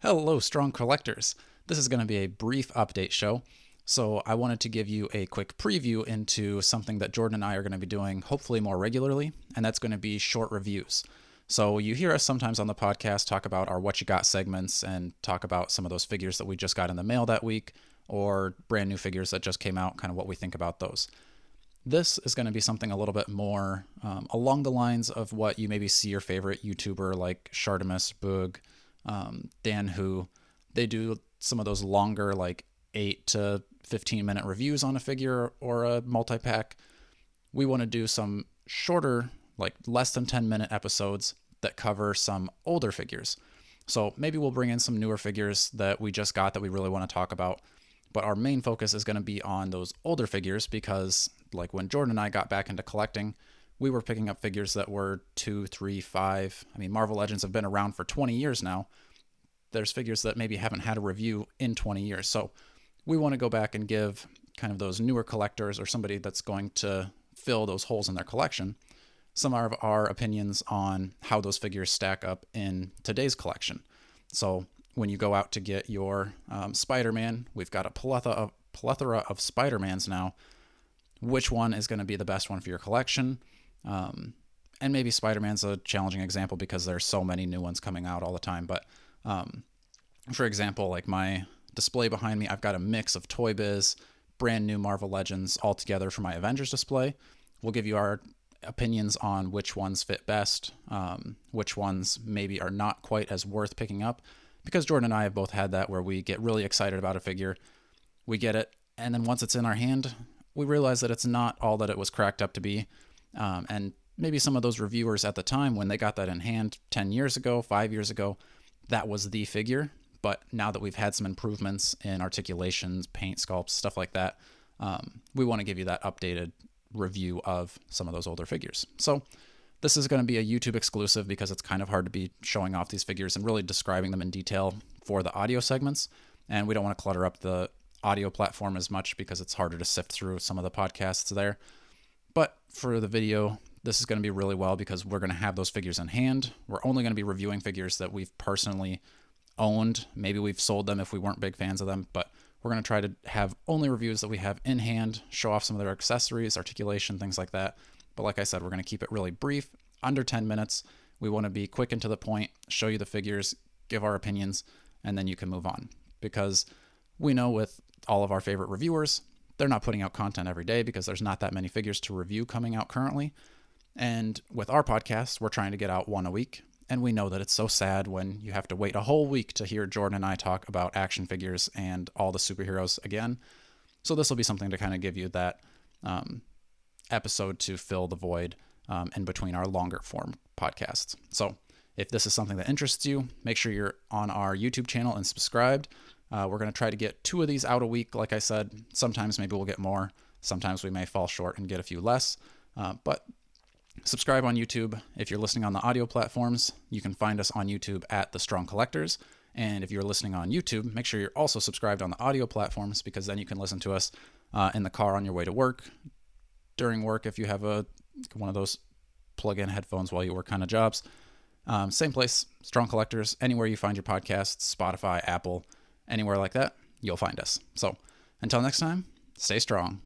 Hello, strong collectors. This is going to be a brief update show. So, I wanted to give you a quick preview into something that Jordan and I are going to be doing hopefully more regularly, and that's going to be short reviews. So, you hear us sometimes on the podcast talk about our What You Got segments and talk about some of those figures that we just got in the mail that week or brand new figures that just came out, kind of what we think about those. This is going to be something a little bit more along the lines of what you maybe see your favorite YouTuber like Shartimus, Boog, Dan Who. They do some of those longer, like 8 to 15-minute reviews on a figure or a multi pack. We want to do some shorter, like less than 10-minute episodes that cover some older figures. So maybe we'll bring in some newer figures that we just got that we really want to talk about. But our main focus is going to be on those older figures because, like when Jordan and I got back into collecting, we were picking up figures that were 2, 3, 5. I mean, Marvel Legends have been around for 20 years now. There's figures that maybe haven't had a review in 20 years. So we want to go back and give kind of those newer collectors or somebody that's going to fill those holes in their collection some of our opinions on how those figures stack up in today's collection. So when you go out to get your Spider-Man, we've got a plethora of Spider-Mans now. Which one is going to be the best one for your collection? And maybe Spider-Man's a challenging example because there's so many new ones coming out all the time. But for example, like my display behind me, I've got a mix of Toy Biz, brand new Marvel Legends all together for my Avengers display. We'll give you our opinions on which ones fit best, which ones maybe are not quite as worth picking up. Because Jordan and I have both had that where we get really excited about a figure, we get it, and then once it's in our hand, we realize that it's not all that it was cracked up to be. And maybe some of those reviewers at the time, when they got that in hand 10 years ago, 5 years ago, that was the figure. But now that we've had some improvements in articulations, paint sculpts, stuff like that, we want to give you that updated review of some of those older figures. So this is going to be a YouTube exclusive because it's kind of hard to be showing off these figures and really describing them in detail for the audio segments. And we don't want to clutter up the audio platform as much because it's harder to sift through some of the podcasts there. But for the video, this is going to be really well because we're going to have those figures in hand. We're only going to be reviewing figures that we've personally owned. Maybe we've sold them if we weren't big fans of them, but we're going to try to have only reviews that we have in hand, show off some of their accessories, articulation, things like that. But like I said, we're going to keep it really brief, under 10 minutes. We want to be quick and to the point, show you the figures, give our opinions, and then you can move on. Because we know with all of our favorite reviewers, they're not putting out content every day because there's not that many figures to review coming out currently. And with our podcast, we're trying to get out one a week. And we know that it's so sad when you have to wait a whole week to hear Jordan and I talk about action figures and all the superheroes again. So this will be something to kind of give you that episode to fill the void in between our longer form podcasts. So if this is something that interests you, make sure you're on our YouTube channel and subscribed. We're going to try to get 2 of these out a week. Like I said, sometimes maybe we'll get more. Sometimes we may fall short and get a few less. But subscribe on YouTube. If you're listening on the audio platforms, you can find us on YouTube at The Strong Collectors. And if you're listening on YouTube, make sure you're also subscribed on the audio platforms because then you can listen to us in the car on your way to work, during work if you have one of those plug-in headphones while you work kind of jobs. Same place, Strong Collectors. Anywhere you find your podcasts, Spotify, Apple, anywhere like that, you'll find us. So until next time, stay strong.